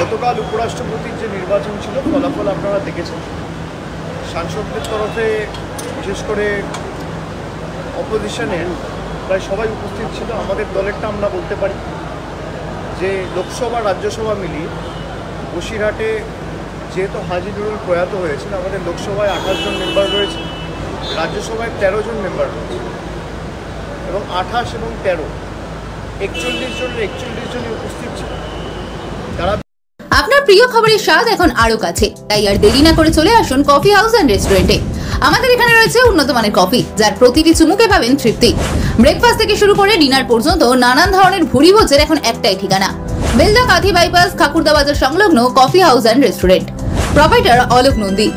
গতকাল উপরাষ্ট্রপতির যে নির্বাচন ছিল ফলাফল আপনারা দেখেছেন। সাংসদদের তরফে বিশেষ করে অপোজিশনের প্রায় সবাই উপস্থিত ছিল। আমাদের দলেরটা আমরা বলতে পারি যে লোকসভা রাজ্যসভা মিলিয়ে বসিরহাটে যেহেতু হাজী নুরুল প্রয়াত হয়েছেন, আমাদের লোকসভায় 28 জন মেম্বার রয়েছে, রাজ্যসভায় 13 জন মেম্বার রয়েছে এবং 28 এবং 13 41 জনের 41 জনই উপস্থিত ছিল। তারা আপনার প্রিয় খবরের স্বাদ এখন আরো কাছে, তাই আর দেরি না করে চলে আসুন কফি হাউস এন্ড রেস্টুরেন্টে। আমাদের এখানে রয়েছে উন্নত মানের কফি, যার প্রতিটি চুমুকে পাবেন তৃপ্তি। ব্রেকফাস্ট থেকে শুরু করে ডিনার পর্যন্ত নানান ধরনের ভুরি ভোজের এখন একটাই ঠিকানা, বেলদা কাঁথি বাইপাস খাকুরদা বাজার সংলগ্ন coffee house and restaurant. Proprietor Alok Nandi.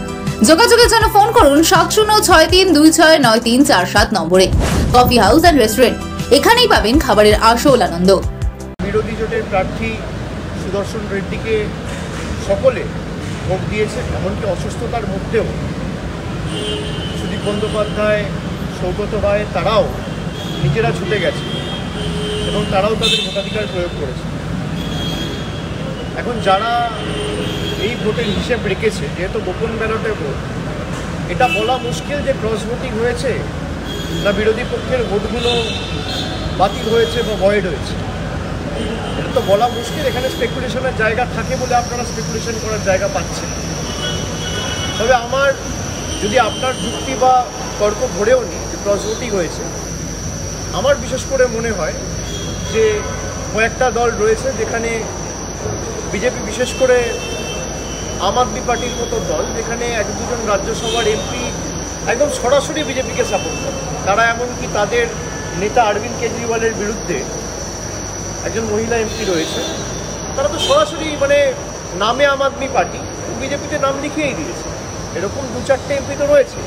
যোগাযোগের জন্য ফোন করুন 7063269347 নম্বরে। কফি হাউস এন্ড রেস্টুরেন্ট, এখানেই পাবেন খাবারের আসল আনন্দ। বিরোধী জোটের প্রার্থী সুদর্শন রেড্ডিকে সকলে ভোট দিয়েছে, এমনকি অসুস্থতার মধ্যেও সুদীপ বন্দ্যোপাধ্যায়, সৌগত রায় তারাও নিজেরা ছুটে গেছে এবং তারাও তাদের ভোটাধিকার প্রয়োগ করেছে। এখন যারা এই ভোটের হিসেব রেখেছে, যেহেতু গোপন ব্যালটে ভোট, এটা বলা মুশকিল যে ক্রস ভোটিং হয়েছে না বিরোধী পক্ষের ভোটগুলো বাতিল হয়েছে বা ভয়েড হয়েছে, এটা তো বলা মুশকিল। এখানে স্পেকুলেশনের জায়গা থাকে বলে আপনারা স্পেকুলেশন করার জায়গা পাচ্ছেন। তবে আমার যদি আপনার যুক্তি বা তর্ক ভরেও নি যে ক্রস ভোটিং হয়েছে, আমার বিশেষ করে মনে হয় যে কয়েকটা দল রয়েছে যেখানে বিজেপি, বিশেষ করে আম আদমি পার্টির মতো দল, যেখানে 1-2 রাজ্যসভার এমপি একদম সরাসরি বিজেপিকে সাপোর্ট করে। তারা এমনকি তাদের নেতা অরবিন্দ কেজরিওয়ালের বিরুদ্ধে একজন মহিলা এমপি রয়েছে, তারা তো সরাসরি নামে আম আদমি পার্টি, বিজেপিতে নাম লিখিয়েই দিয়েছে। এরকম 2-4টে এমপি তো রয়েছে।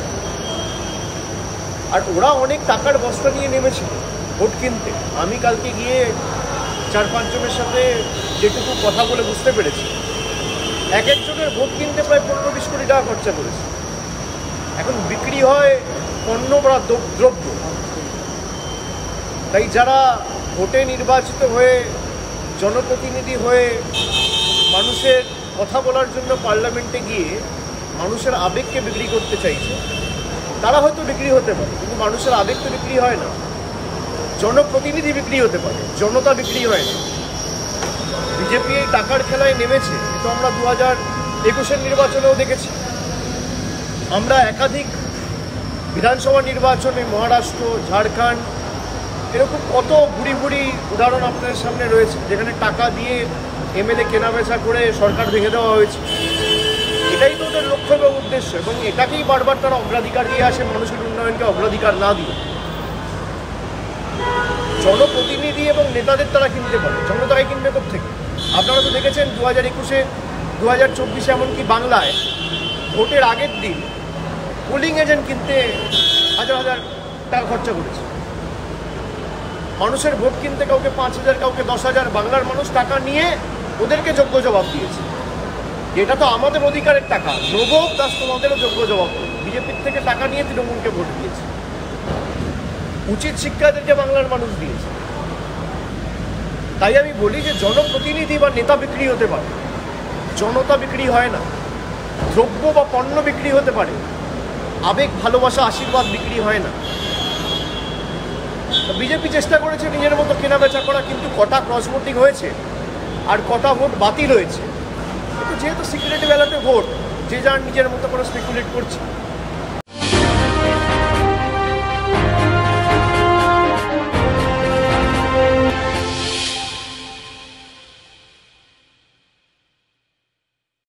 আর ওরা অনেক টাকার বস্তা নিয়ে নেমেছিল ভোট কিনতে। আমি কালকে গিয়ে 4-5 জনের সাথে যেটুকু কথা বলে বুঝতে পেরেছি, এক একজনের ভোট কিনতে প্রায় 15-20 কোটি টাকা খরচা করেছে। এখন বিক্রি হয় পণ্য বা দ্রব্য। তাই যারা ভোটে নির্বাচিত হয়ে, জনপ্রতিনিধি হয়ে মানুষের কথা বলার জন্য পার্লামেন্টে গিয়ে মানুষের আবেগকে বিক্রি করতে চাইছে, তারা হয়তো বিক্রি হতে পারে, কিন্তু মানুষের আবেগ তো বিক্রি হয় না। জনপ্রতিনিধি বিক্রি হতে পারে, জনতা বিক্রি হয় না। বিজেপি এই টাকার খেলায় নেমেছে, কিন্তু আমরা 2021-এর নির্বাচনেও দেখেছি। আমরা একাধিক বিধানসভা নির্বাচনে মহারাষ্ট্র, ঝাড়খণ্ড, এরকম কত ভুরি ভুরি উদাহরণ আপনাদের সামনে রয়েছে, যেখানে টাকা দিয়ে এমএলএ কেনাবেচা করে সরকার ভেঙে দেওয়া হয়েছে। এটাই তো ওদের লক্ষ্য এবং উদ্দেশ্য, এবং এটাকেই বারবার তারা অগ্রাধিকার দিয়ে আসে, মানুষের উন্নয়নকে অগ্রাধিকার না দিয়ে। জনপ্রতিনিধি এবং নেতাদের তারা কিনতে পারে, জনতাকে কিনবে কোত্থেকে? আপনারা তো দেখেছেন 2021-এ, 2024-এ, এমনকি বাংলায় ভোটের আগের দিন পোলিং এজেন্ট কিনতে হাজার হাজার টাকা খরচা করেছে। মানুষের ভোট কিনতে কাউকে 5,000, কাউকে 10,000, বাংলার মানুষ টাকা নিয়ে ওদেরকে যোগ্য জবাব দিয়েছে। এটা তো আমাদের অধিকারের টাকা, নবক দাস তোমাদেরও যোগ্য জবাব। বিজেপির থেকে টাকা নিয়ে তৃণমূলকে ভোট দিয়েছে। উচিত শিক্ষাদেরকে বাংলার মানুষ দিয়েছে। তাই আমি বলি যে জনপ্রতিনিধি বা নেতা বিক্রি হতে পারে, জনতা বিক্রি হয় না। দ্রব্য বা পণ্য বিক্রি হতে পারে, আবেগ, ভালোবাসা, আশীর্বাদ বিক্রি হয় না। বিজেপি চেষ্টা করেছে নিজের মতো কেনাবেচা করা, কিন্তু কটা ক্রস ভোটিং হয়েছে আর কটা ভোট বাতিল হয়েছে, যেহেতু সিক্রেট ব্যালটে ভোট, যে যার নিজের মতো করে স্পেকুলেট করছে।